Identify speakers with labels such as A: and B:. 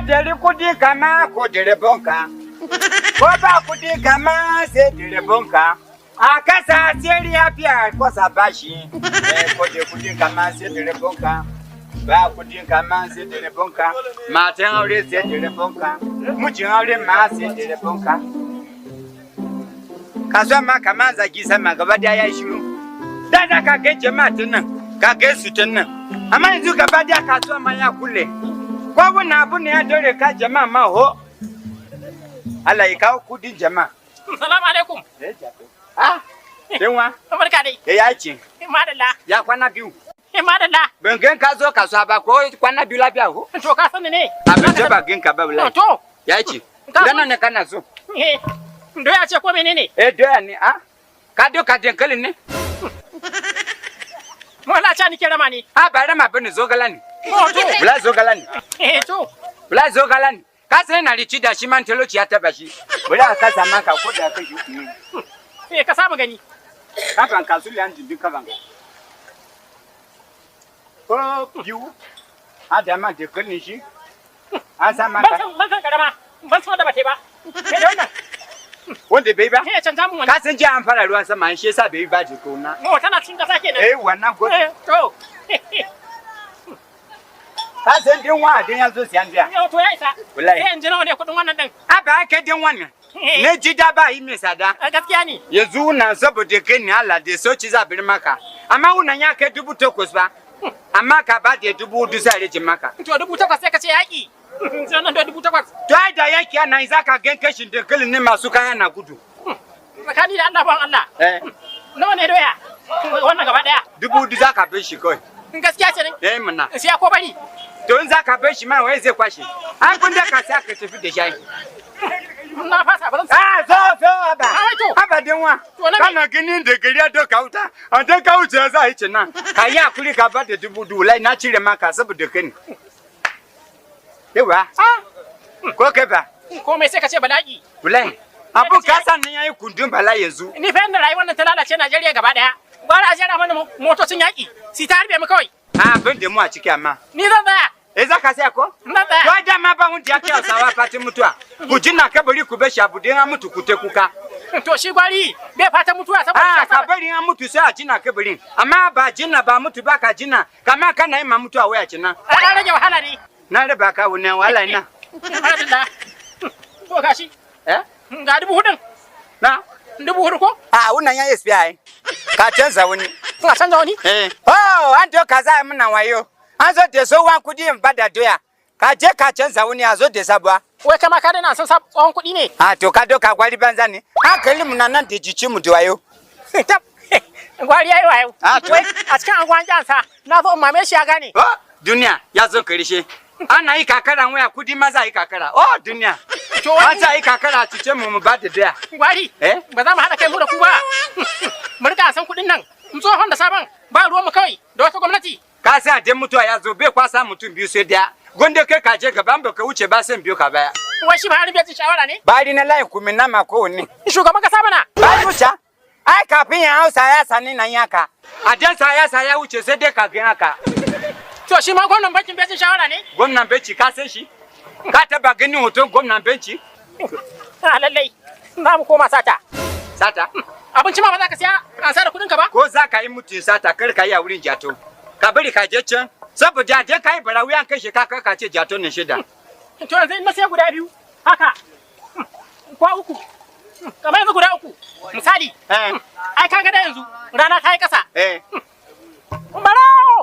A: dari kudi kama ko dire bonka. Ko ba kudi kama sai dire bonka. A kasa seri afiya ko sabashi. Ko de kudi kama sai dire bonka. Ba kudi kama sai dire bonka. Matan aure sai dire bonka. Mijin aure ma sai dire bonka. Kasuwa ma kama zagi sama gaba da ya shiru. Da ka ga jama'atin nan, ka ga su tun nan. Amma yanzu gaba da kasuwa ma ya kulle. Ko wani abu ne ya dore ka jama'a ma ho. Allah ya kawo kudin jama'a.
B: Salamu alaikum.
A: Ah, dinwa.
B: Barka dai.
A: Ya ce.
B: Madalla.
A: Ya kwana biyu.
B: Madalla.
A: Ban gan ka zo kasuwa ba ko kwana biyu lafiya ko?
B: To ka sani ne.
A: Abin da ba gan ka ba wallahi.
B: To.
A: Ya ce. Gana ne kana so.
B: Doya ce ko menene?
A: Doya ne a? Ka doka dankalin ne?
B: Wala cha ni kira mani.
A: Ba rama bane zogala ne.
B: To.
A: Bula zogala ne.
B: To.
A: Bula zogala ne. Ka sai na rici da shi man talauci ya taba shi. Bula ka sama ka ko da kai shi.
B: Ka saba gani.
A: Ka ban ka sulu an dubi ka ban. Ko biyu. Adama da kullun shi. An sama ka.
B: Ban san karama. Ban san da bate ba. Ke da wannan.
A: Wanda bai ba?
B: Canza mun wannan.
A: Ka san ji an fara ruwan sama shi yasa bai ba jiko na.
B: Tana cikin kasa kenan.
A: Wannan ko.
B: To.
A: Ka san din wa din yanzu siyan jiya.
B: To ya isa.
A: Wallahi.
B: Sai in ji nawa ne kudin wannan din.
A: Ba ka din wannan. Ne ji da ba yi mai sada.
B: Gaskiya ne.
A: Yanzu na saboda kai ne Allah da soci za bir maka. Amma wannan ya kai 8,000 ba. Amma ka ba da 4,000 sai rage maka.
B: To 8,000 sai ka ce yaki. Sai nan da 8,000.
A: To ai da yaki ana za ka gan kashin dankalin ne masu kaya na gudu.
B: Tsakani da Allah ban Allah. Nawa ne doya? Wannan gaba daya.
A: 4,000 za ka bar shi kawai.
B: Gaskiya ce ne?
A: Muna.
B: Siya ko bari?
A: To in za ka bar shi ma wai zai kwashe. An kun da ka sa ka tafi da shi.
B: Na fasa ba zan
A: so aba. Abadin wa. Kana ganin da gari ya doka wuta. An ta ka wuce za a yi cinan. Ka yi hakuri ka ba da 2,000 lai na cire maka saboda kai. Yawa. Ko kai ba?
B: Ko mai sai ka ce bala'i.
A: Wallahi. Abu ka san nan yayi kundin bala yanzu.
B: Ni fa yanda rayuwar nan ta lalace Najeriya gaba daya. Gwara a jera mana motocin yaki. Si ta harbe mu kawai.
A: Ban da mu a ciki amma.
B: Ni zan tsaya.
A: Za ka sai ko?
B: Zan tsaya.
A: To da ma ba mun ya kai sawa fatin mutuwa. Ku jinna kabari ku be shi abu din mutu ku te kuka.
B: To shi gwari bai fata mutuwa saboda
A: kabari an mutu sai a jinna kabarin. Amma ba jinna ba mutu ba ka jinna. Kama kana yin ma mutuwa waya cinan.
B: An rage wahala ne.
A: Na raba ka wannan wahala ina.
B: Alhamdulillah. To gashi. Ga 4,000.
A: Na?
B: 4,000 ko?
A: Wannan ya SBI. Ka canza wani.
B: Ka canza wani?
A: An to kaza muna wayo. An zo da so wan kudi in bada doya. Ka je ka canza wani a zo da sabuwa.
B: Wai kama ka dana san tsawon kudi ne?
A: To ka doka gwari banza ne. Hankali mu nan da jici mu da wayo.
B: Gwari yayi wayo. Wai a cikin anguwan jansa na zo mame shi ya gane.
A: Duniya ya zo karshe. Ana yi kakara waya kudi maza yi kakara. Duniya. Maza yi kakara cice mu ba da doya.
B: Gwari. Ba za mu haɗa kai mu da ku ba. Mu rika san kudin nan. Mu tsohon da sabon ba ruwan mu kawai da wata gwamnati.
A: Ka sai da mutuwa ya zo bai kwasa mutum biyu sai daya. Gonde kai ka je gaban baka wuce ba san biyo ka baya.
B: Wai shi ba har bai shawara ne?
A: Bari na layin kumin na mako ne.
B: Shugaban kasa bana.
A: Ba wuce. Ai kafin ya hausa ya sani nan yaka. A dan sa ya wuce sai dai ka ga haka.
B: To shi ma gwamnan bankin bai shawara ne?
A: Gwamnan benci ka san shi? Ka taba ganin hoton gwamnan benci?
B: Lallai. Za mu koma sata.
A: Sata?
B: Abinci ma ba za ka siya an sa da kudin ka ba?
A: Ko za ka yi mutum sata kar ka yi a wurin jato. Ka bari ka je can saboda je ka yi barawiyan kai shi ka ce jato ne shida.
B: To yanzu in na sai guda 2 haka. Ko 3. Kamar yanzu guda 3. Misali. Ai kaga da yanzu rana ta yi kasa. Barao!